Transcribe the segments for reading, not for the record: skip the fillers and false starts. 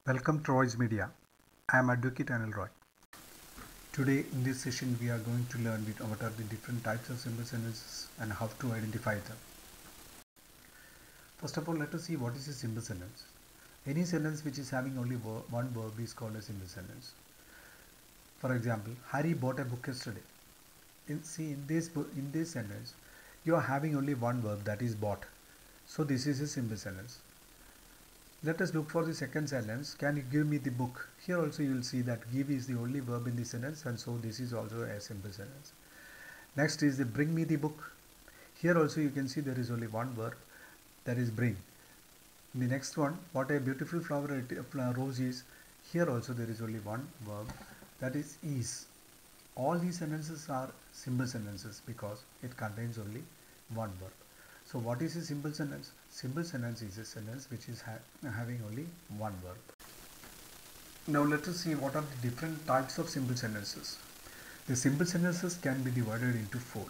Welcome to Roy's Media. I am Advocate Anil Roy. Today in this session we are going to learn what are the different types of simple sentences and how to identify them. First of all, let us see what is a simple sentence. Any sentence which is having only one verb is called a simple sentence. For example, Harry bought a book yesterday. In this sentence, you are having only one verb, that is bought. So this is a simple sentence. Let us look for the second sentence. Can you give me the book? Here also you will see that give is the only verb in the sentence, and so this is also a simple sentence. Next is the bring me the book. Here also you can see there is only one verb, that is bring. In the next one, what a beautiful flower rose is. Here also there is only one verb, that is. All these sentences are simple sentences because it contains only one verb. So what is a simple sentence? Simple sentence is a sentence which is having only one verb. Now let us see what are the different types of simple sentences. The simple sentences can be divided into four.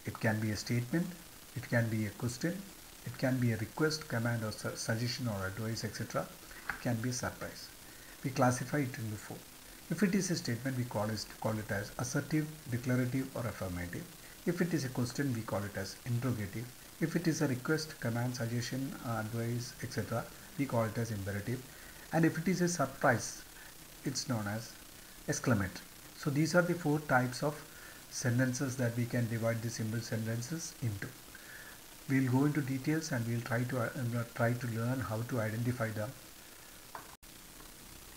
It can be a statement, it can be a question, it can be a request, command or suggestion or advice, etc. It can be a surprise. We classify it into four. If it is a statement, we call it as assertive, declarative or affirmative. If it is a question, we call it as interrogative. If it is a request, command, suggestion, advice, etc., we call it as imperative. And if it is a surprise, it's known as exclamatory. So these are the four types of sentences that we can divide the simple sentences into. We'll go into details and we'll try to learn how to identify them.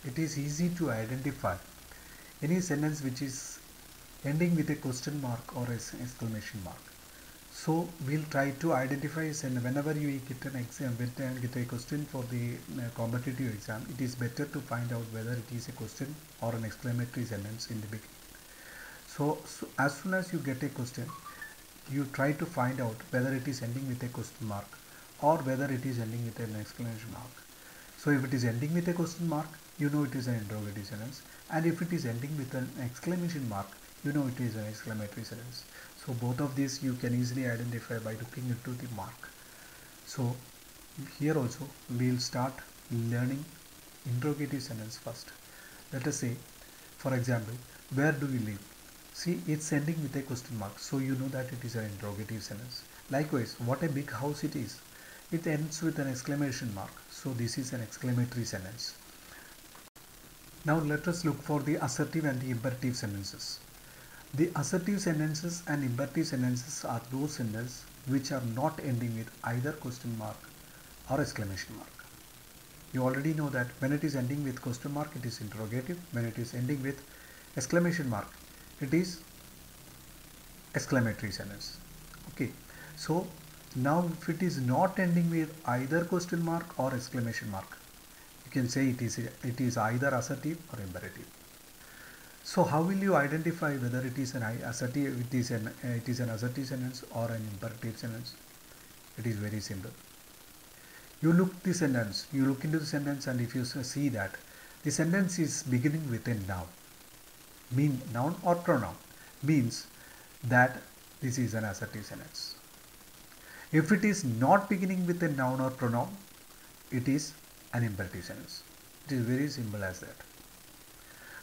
It is easy to identify any sentence which is ending with a question mark or an exclamation mark. So we'll try to identify whenever you get a question for the competitive exam, it is better to find out whether it is a question or an exclamatory sentence in the beginning. So as soon as you get a question, you try to find out whether it is ending with a question mark or whether it is ending with an exclamation mark. So if it is ending with a question mark, you know it is an interrogative sentence, and if it is ending with an exclamation mark, you know it is an exclamatory sentence. So both of these you can easily identify by looking into the mark. So here also we will start learning interrogative sentence first. Let us say, for example, where do you live? See, it's ending with a question mark, so you know that it is an interrogative sentence. Likewise, what a big house it is. It ends with an exclamation mark, so this is an exclamatory sentence. Now let us look for the assertive and the imperative sentences. The assertive sentences and imperative sentences are those sentences which are not ending with either question mark or exclamation mark. You already know that when it is ending with question mark, it is interrogative. When it is ending with exclamation mark, it is exclamatory sentence. Okay, so now if it is not ending with either question mark or exclamation mark, you can say it is either assertive or imperative. So how will you identify whether it is an assertive, it is an assertive sentence or an imperative sentence? It is very simple. You look into the sentence, and if you see that the sentence is beginning with a noun or pronoun, means that this is an assertive sentence. If it is not beginning with a noun or pronoun, it is an imperative sentence. It is very simple as that.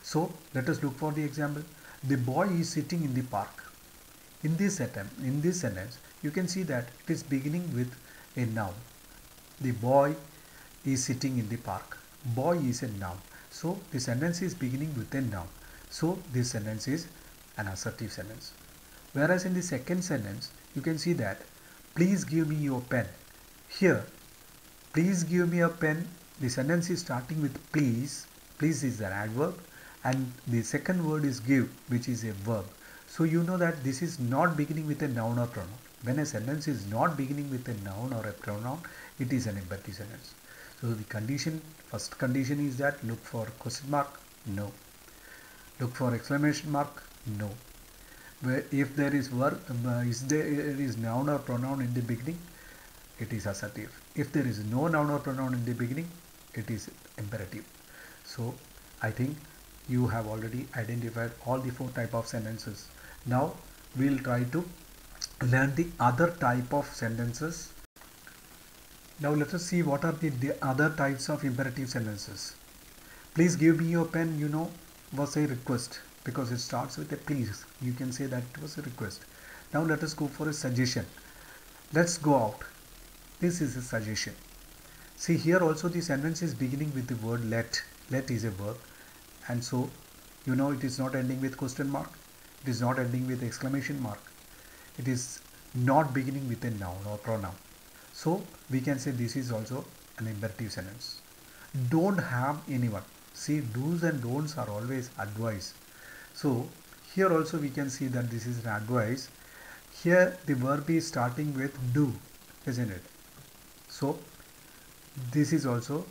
So let us look for the example. The boy is sitting in the park. In this sentence, you can see that it is beginning with a noun. The boy is sitting in the park. Boy is a noun. So the sentence is beginning with a noun. So this sentence is an assertive sentence. Whereas in the second sentence, you can see that please give me your pen. Here, please give me a pen. The sentence is starting with please. Please is an adverb. And the second word is give, which is a verb. So you know that this is not beginning with a noun or pronoun. When a sentence is not beginning with a noun or a pronoun, it is an imperative sentence. So the first condition is that look for question mark, no. Look for exclamation mark, no. If there is verb, there is noun or pronoun in the beginning, it is assertive. If there is no noun or pronoun in the beginning, it is imperative. So I think you have already identified all the four types of sentences. Now we will try to learn the other type of sentences. Now let us see what are the other types of imperative sentences. Please give me your pen, was a request because it starts with a please. You can say that it was a request. Now let us go for a suggestion. Let's go out. This is a suggestion. See, here also the sentence is beginning with the word let. Let is a verb, and so it is not ending with question mark. It is not ending with exclamation mark. It is not beginning with a noun or pronoun. So we can say this is also an imperative sentence. Don't harm anyone. See, do's and don'ts are always advice. So here also we can see that this is an advice. Here the verb is starting with do, isn't it? So this is also,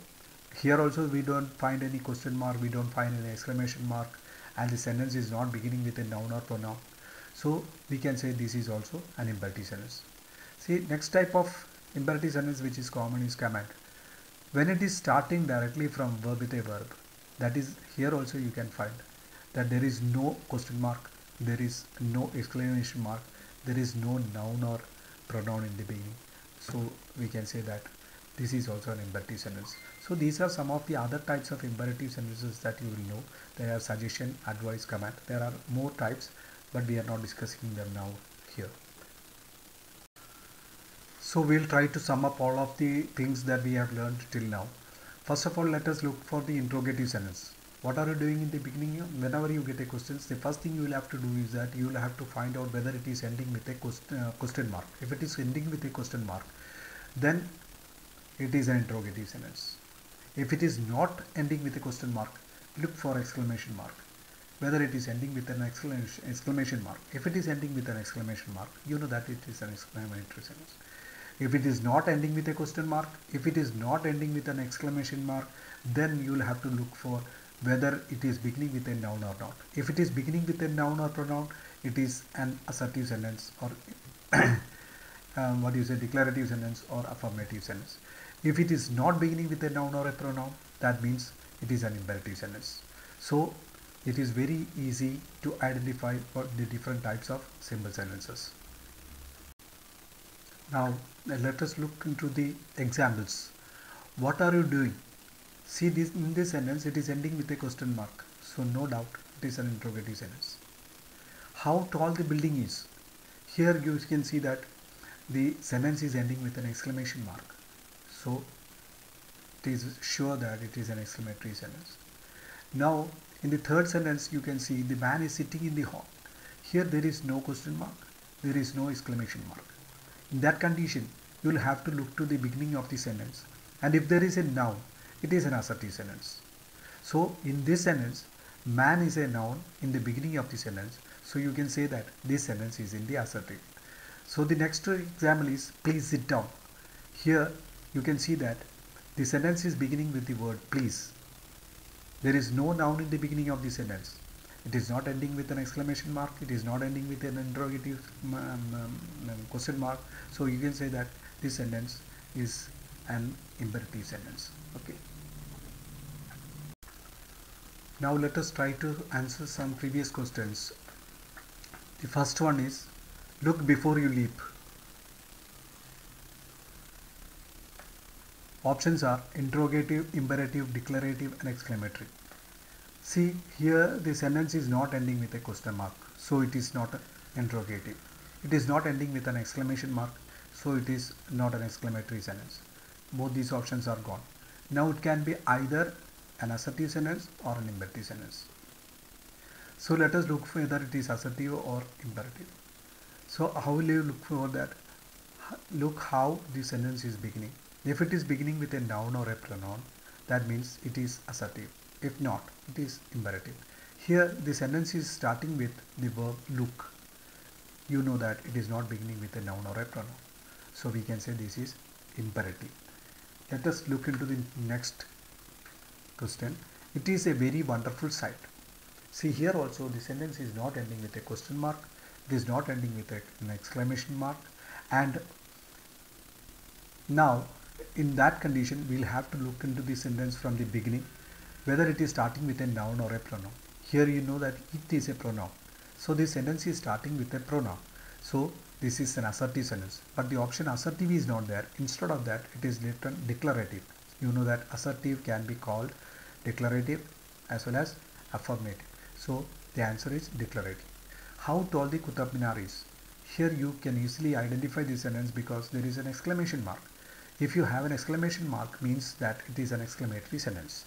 here also we don't find any question mark, we don't find any exclamation mark, and the sentence is not beginning with a noun or pronoun. So we can say this is also an imperative sentence. See, next type of imperative sentence which is common is command. When it is starting directly from verb with a verb, that is, here also you can find that there is no question mark, there is no exclamation mark, there is no noun or pronoun in the beginning. So we can say that this is also an imperative sentence. So these are some of the other types of imperative sentences that you will know. There are suggestion, advice, command. There are more types, but we are not discussing them now here. So we'll try to sum up all of the things that we have learned till now. First of all, let us look for the interrogative sentence. What are you doing in the beginning? Whenever you get a question, the first thing you will have to do is that you will have to find out whether it is ending with a question mark. If it is ending with a question mark, then it is an interrogative sentence. If it is not ending with a question mark, look for exclamation mark. Whether it is ending with an exclamation mark. If it is ending with an exclamation mark, you know that it is an exclamatory sentence. If it is not ending with a question mark, if it is not ending with an exclamation mark, then you will have to look for whether it is beginning with a noun or not. If it is beginning with a noun or pronoun, it is an assertive sentence, or declarative sentence or affirmative sentence. If it is not beginning with a noun or a pronoun, that means it is an imperative sentence. So it is very easy to identify what the different types of simple sentences. Now let us look into the examples. What are you doing? See, this in this sentence it is ending with a question mark, so no doubt it is an interrogative sentence. How tall the building is? Here you can see that the sentence is ending with an exclamation mark, so it is sure that it is an exclamatory sentence. Now in the third sentence you can see the man is sitting in the hall. Here there is no question mark, there is no exclamation mark. In that condition, you will have to look to the beginning of the sentence, and if there is a noun, it is an assertive sentence. So in this sentence, man is a noun in the beginning of the sentence, so you can say that this sentence is in the assertive. So the next example is please sit down. Here you can see that the sentence is beginning with the word please. There is no noun in the beginning of the sentence. It is not ending with an exclamation mark. It is not ending with an interrogative question mark. So you can say that this sentence is an imperative sentence. Okay. Now let us try to answer some previous questions. The first one is, look before you leap. Options are interrogative, imperative, declarative and exclamatory. See, here the sentence is not ending with a question mark, so it is not an interrogative. It is not ending with an exclamation mark, so it is not an exclamatory sentence. Both these options are gone. Now it can be either an assertive sentence or an imperative sentence. So let us look for whether it is assertive or imperative. So how will you look for that? Look how the sentence is beginning. If it is beginning with a noun or a pronoun, that means it is assertive. If not, it is imperative. Here the sentence is starting with the verb look. You know that it is not beginning with a noun or a pronoun. So we can say this is imperative. Let us look into the next question. It is a very wonderful sight. See, here also the sentence is not ending with a question mark. It is not ending with an exclamation mark. And now in that condition we will have to look into the sentence from the beginning, whether it is starting with a noun or a pronoun. Here you know that it is a pronoun. So this sentence is starting with a pronoun. So this is an assertive sentence. But the option assertive is not there. Instead of that, it is written declarative. You know that assertive can be called declarative as well as affirmative. So the answer is declarative. How tall the Qutub Minar is? Here you can easily identify the sentence because there is an exclamation mark. If you have an exclamation mark, means that it is an exclamatory sentence.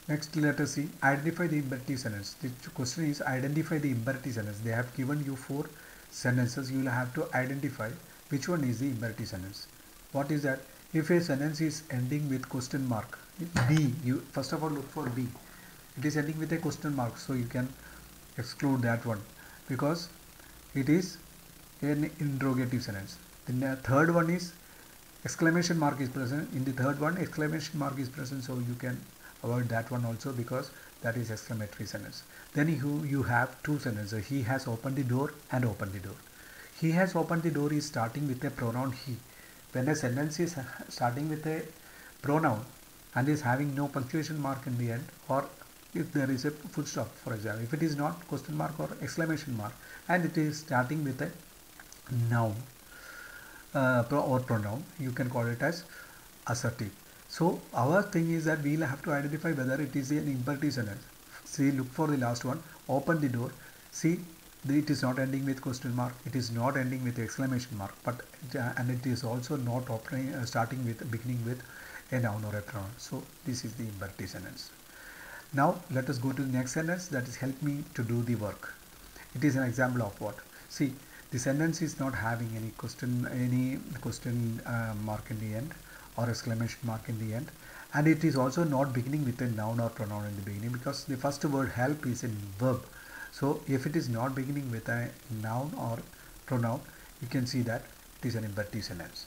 Next, let us see, identify the imperative sentence. The question is identify the imperative sentence. They have given you 4 sentences. You will have to identify which one is the imperative sentence. What is that? If a sentence is ending with question mark, B, you first of all look for B. It is ending with a question mark, so you can exclude that one because it is an interrogative sentence. The third one is exclamation mark is present. In the third one, exclamation mark is present, so you can avoid that one also because that is exclamatory sentence. Then you have 2 sentences. He has opened the door and opened the door. He has opened the door is starting with a pronoun he. When a sentence is starting with a pronoun and is having no punctuation mark in the end, or if there is a full stop, for example, if it is not question mark or exclamation mark and it is starting with a noun or pronoun, you can call it as assertive. So our thing is that we will have to identify whether it is an imperative sentence. See, look for the last one, open the door. See, it is not ending with question mark, it is not ending with exclamation mark, but and it is also not opening, starting with, beginning with a noun or a pronoun. So this is the imperative sentence. Now let us go to the next sentence, that is help me to do the work. It is an example of what? See, the sentence is not having any question mark in the end or exclamation mark in the end, and it is also not beginning with a noun or pronoun in the beginning because the first word help is a verb. So if it is not beginning with a noun or pronoun, you can see that it is an imperative sentence.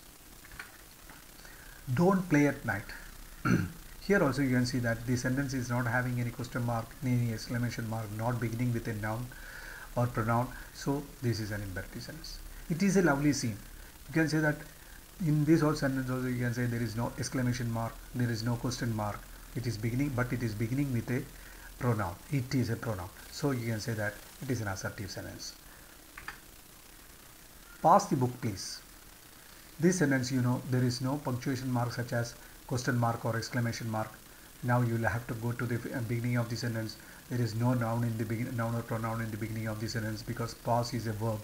Don't play at night. Here also you can see that the sentence is not having any question mark, any exclamation mark, not beginning with a noun or pronoun, so this is an imperative sentence. It is a lovely scene. You can say that in this whole sentence also you can say there is no exclamation mark, there is no question mark, it is beginning, but it is beginning with a pronoun. It is a pronoun, so you can say that it is an assertive sentence. Pass the book please. This sentence, you know, there is no punctuation mark such as question mark or exclamation mark. Now you will have to go to the beginning of the sentence. There is no noun in the beginning, noun or pronoun in the beginning of the sentence because pass is a verb,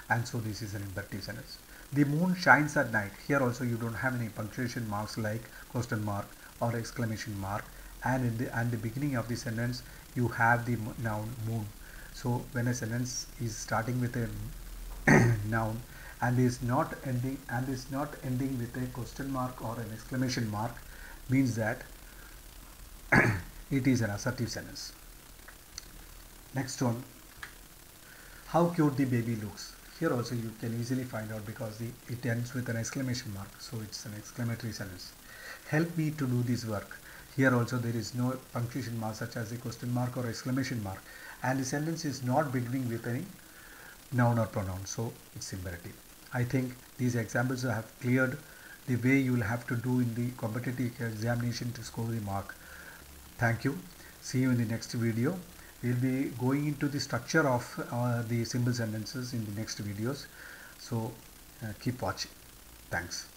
and so this is an imperative sentence. The moon shines at night. Here also you don't have any punctuation marks like question mark or exclamation mark, and in the beginning of the sentence you have the noun moon. So when a sentence is starting with a noun and is not ending with a question mark or an exclamation mark, means that it is an assertive sentence. Next one, how cute the baby looks. Here also you can easily find out because it ends with an exclamation mark, so it's an exclamatory sentence. Help me to do this work. Here also there is no punctuation mark such as a question mark or exclamation mark, and the sentence is not beginning with any noun or pronoun, so it's imperative. I think these examples have cleared the way you will have to do in the competitive examination to score the mark. Thank you. See you in the next video. We will be going into the structure of the simple sentences in the next videos. So keep watching. Thanks.